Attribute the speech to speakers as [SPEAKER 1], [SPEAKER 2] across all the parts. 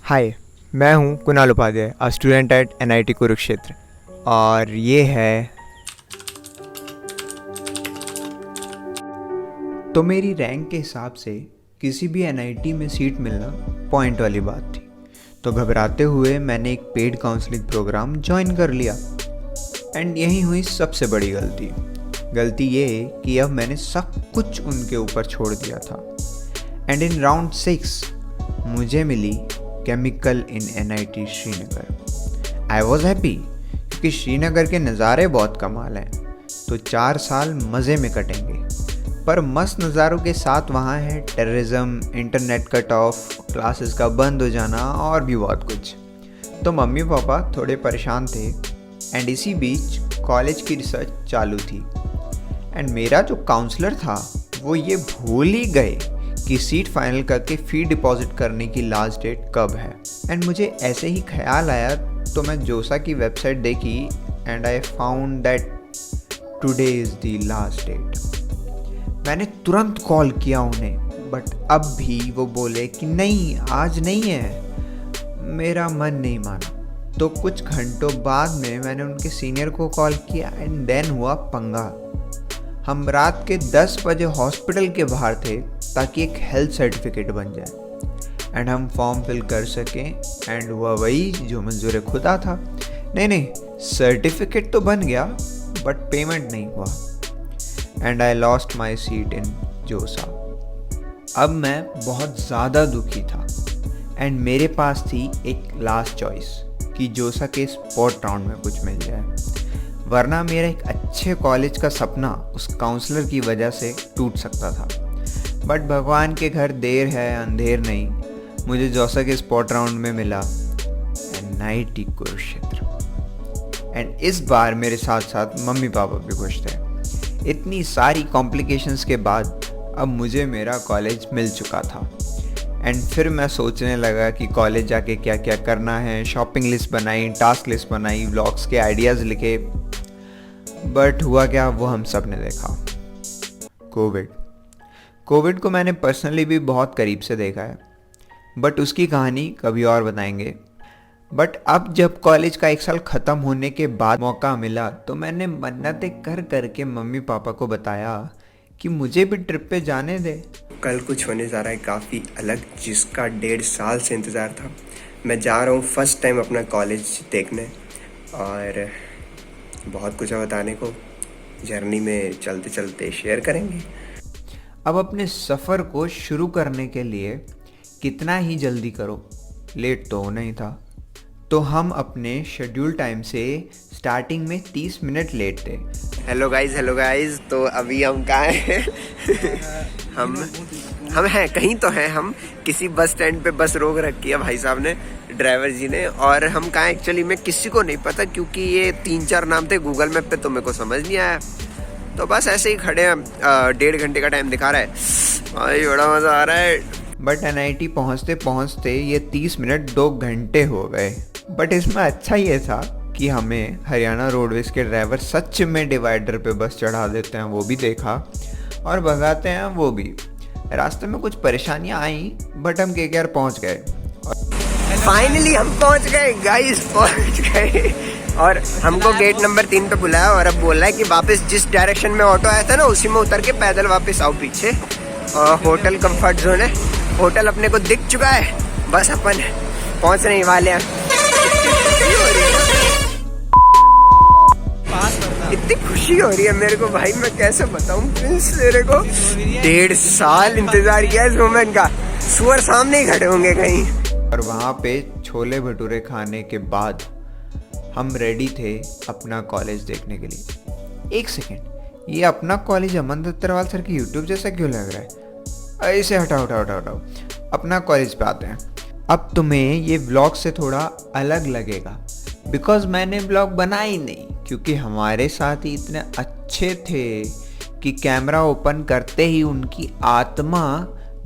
[SPEAKER 1] हाय, मैं हूँ Kunal Upadhyay, a student at NIT Kurukshetra. और ये है तो मेरी रैंक के हिसाब से किसी भी एनआईटी में सीट मिलना पॉइंट वाली बात थी। तो घबराते हुए मैंने एक पेड काउंसलिंग प्रोग्राम ज्वाइन कर लिया। एंड यही हुई सबसे बड़ी गलती ये कि अब मैंने सब कुछ उनके ऊपर छोड़ दिया था। एंड इन राउंड 6 मुझे मिली chemical in NIT Srinagar. I was happy क्योंकि श्रीनगर के नज़ारे बहुत कमाल हैं। तो 4 साल मज़े में कटेंगे, पर मस्त नज़ारों के साथ वहाँ है terrorism, internet cut off, classes का बंद हो जाना और भी बहुत कुछ। तो मम्मी पापा थोड़े परेशान थे। एंड इसी बीच कॉलेज की रिसर्च चालू थी। एंड मेरा जो काउंसलर था वो ये भूल ही गए कि सीट फाइनल करके फ़ी डिपॉजिट करने की लास्ट डेट कब है। एंड मुझे ऐसे ही ख्याल आया तो मैं जोसा की वेबसाइट देखी and I found that today is the last date. मैंने तुरंत कॉल किया उन्हें, बट अब भी वो बोले कि नहीं, आज नहीं है। मेरा मन नहीं माना। तो कुछ घंटों बाद में मैंने उनके सीनियर को कॉल किया एंड देन हुआ पंगा। हम रात के 10 बजे हॉस्पिटल के बाहर थे ताकि एक हेल्थ सर्टिफिकेट बन जाए एंड हम फॉर्म फिल कर सकें। एंड हुआ वही जो मंजूर खुदा था। नहीं, सर्टिफिकेट तो बन गया बट पेमेंट नहीं हुआ। And I lost my seat in JoSAA. अब मैं बहुत ज़्यादा दुखी था एंड मेरे पास थी एक लास्ट चॉइस कि जोसा के स्पॉट राउंड में कुछ मिल जाए, वरना मेरा एक अच्छे कॉलेज का सपना उस काउंसलर की वजह से टूट सकता था। बट भगवान के घर देर है अंधेर नहीं, मुझे जोसा के स्पॉट राउंड में मिला एनआईटी कुरुक्षेत्र। एंड इस बार मेरे साथ साथ मम्मी पापा भी खुश थे। इतनी सारी कॉम्प्लिकेशंस के बाद अब मुझे मेरा कॉलेज मिल चुका था। एंड फिर मैं सोचने लगा कि कॉलेज जाके क्या क्या करना है। शॉपिंग लिस्ट बनाई, टास्क लिस्ट बनाई, व्लॉग्स के आइडियाज़ लिखे। बट हुआ क्या, वो हम सब ने देखा। कोविड को मैंने पर्सनली भी बहुत करीब से देखा है, बट उसकी कहानी कभी और बताएंगे। बट अब जब कॉलेज का 1 साल ख़त्म होने के बाद मौका मिला तो मैंने मन्नतें कर करके मम्मी पापा को बताया कि मुझे भी ट्रिप पे जाने दे।
[SPEAKER 2] कल कुछ होने जा रहा है काफ़ी अलग, जिसका 1.5 साल से इंतज़ार था। मैं जा रहा हूँ फर्स्ट टाइम अपना कॉलेज देखने और बहुत कुछ है बताने को। जर्नी में चलते चलते शेयर करेंगे।
[SPEAKER 1] अब अपने सफ़र को शुरू करने के लिए कितना ही जल्दी करो, लेट तो होना ही था। तो हम अपने शेड्यूल टाइम से स्टार्टिंग में 30 मिनट लेट थे।
[SPEAKER 2] हेलो गाइज, तो अभी हम कहाँ हैं? हम हैं कहीं तो हैं। हम किसी बस स्टैंड पे बस रोक रखी है भाई साहब ने, ड्राइवर जी ने। और हम कहाँ एक्चुअली में किसी को नहीं पता, क्योंकि ये 3-4 नाम थे गूगल मैप पे, तो मेरे को समझ नहीं आया। तो बस ऐसे ही खड़े हैं। 1.5 घंटे का टाइम दिखा रहा है भाई, बड़ा मज़ा आ रहा है।
[SPEAKER 1] बट एनआईटी पहुँचते पहुँचते ये 30 मिनट 2 घंटे हो गए। बट इसमें अच्छा ये था कि हमें हरियाणा रोडवेज़ के ड्राइवर सच में डिवाइडर पे बस चढ़ा देते हैं, वो भी देखा, और भगाते हैं वो भी। रास्ते में कुछ परेशानियां आई बट हम केकेआर पहुंच गए।
[SPEAKER 2] फाइनली हम पहुंच गए गाइस, पहुंच गए। और हमको गेट नंबर 3 पे बुलाया और अब बोल रहा है कि वापस जिस डायरेक्शन में ऑटो आया था ना, उसी में उतर के पैदल वापस आओ पीछे। होटल कंफर्ट जोन है, होटल अपने को दिख चुका है, बस अपन पहुंचने ही वाले हैं। इतनी खुशी हो रही है मेरे को भाई, मैं कैसे बताऊं प्रिंस। मेरे को 1.5 साल इंतजार किया इस मोमेंट का। सुअर सामने ही खड़े होंगे कहीं।
[SPEAKER 1] और वहाँ पे छोले भटूरे खाने के बाद हम रेडी थे अपना कॉलेज देखने के लिए। 1 सेकेंड, ये अपना कॉलेज अमन दत्तरवाल सर की यूट्यूब जैसा क्यों लग रहा है? इसे हटाओ। अपना कॉलेज पे आते हैं। अब तुम्हें ये व्लॉग से थोड़ा अलग लगेगा बिकॉज मैंने व्लॉग बना ही नहीं, क्योंकि हमारे साथ ही इतने अच्छे थे कि कैमरा ओपन करते ही उनकी आत्मा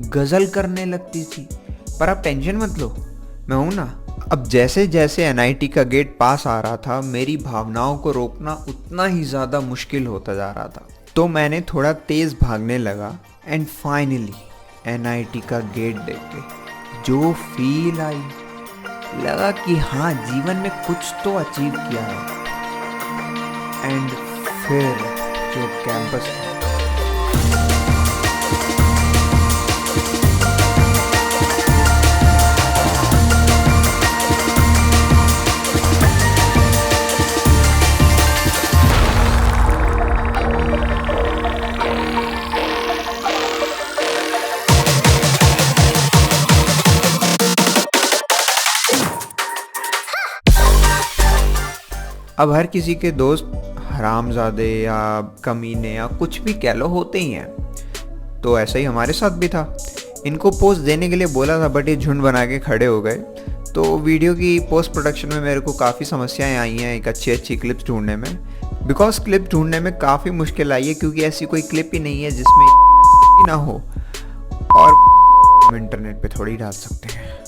[SPEAKER 1] गज़ल करने लगती थी। पर आप टेंशन मत लो, मैं हूँ ना। अब जैसे जैसे एनआईटी का गेट पास आ रहा था, मेरी भावनाओं को रोकना उतना ही ज़्यादा मुश्किल होता जा रहा था। तो मैंने थोड़ा तेज़ भागने लगा एंड फाइनली एनआईटी का गेट देख के जो फील आई लगा कि हाँ जीवन में कुछ तो अचीव किया है। एंड फिर जो कैंपस था, अब हर किसी के दोस्त हरामजादे या कमीने या कुछ भी कह लो होते ही हैं। तो ऐसा ही हमारे साथ भी था। इनको पोस्ट देने के लिए बोला था बट ये झुंड बना के खड़े हो गए। तो वीडियो की पोस्ट प्रोडक्शन में मेरे को काफ़ी समस्याएं आई हैं एक अच्छी क्लिप्स ढूंढने में, बिकॉज क्लिप ढूंढने में काफ़ी मुश्किल आई है क्योंकि ऐसी कोई क्लिप ही नहीं है जिसमें ना हो, और हम इंटरनेट पे थोड़ी डाल सकते हैं।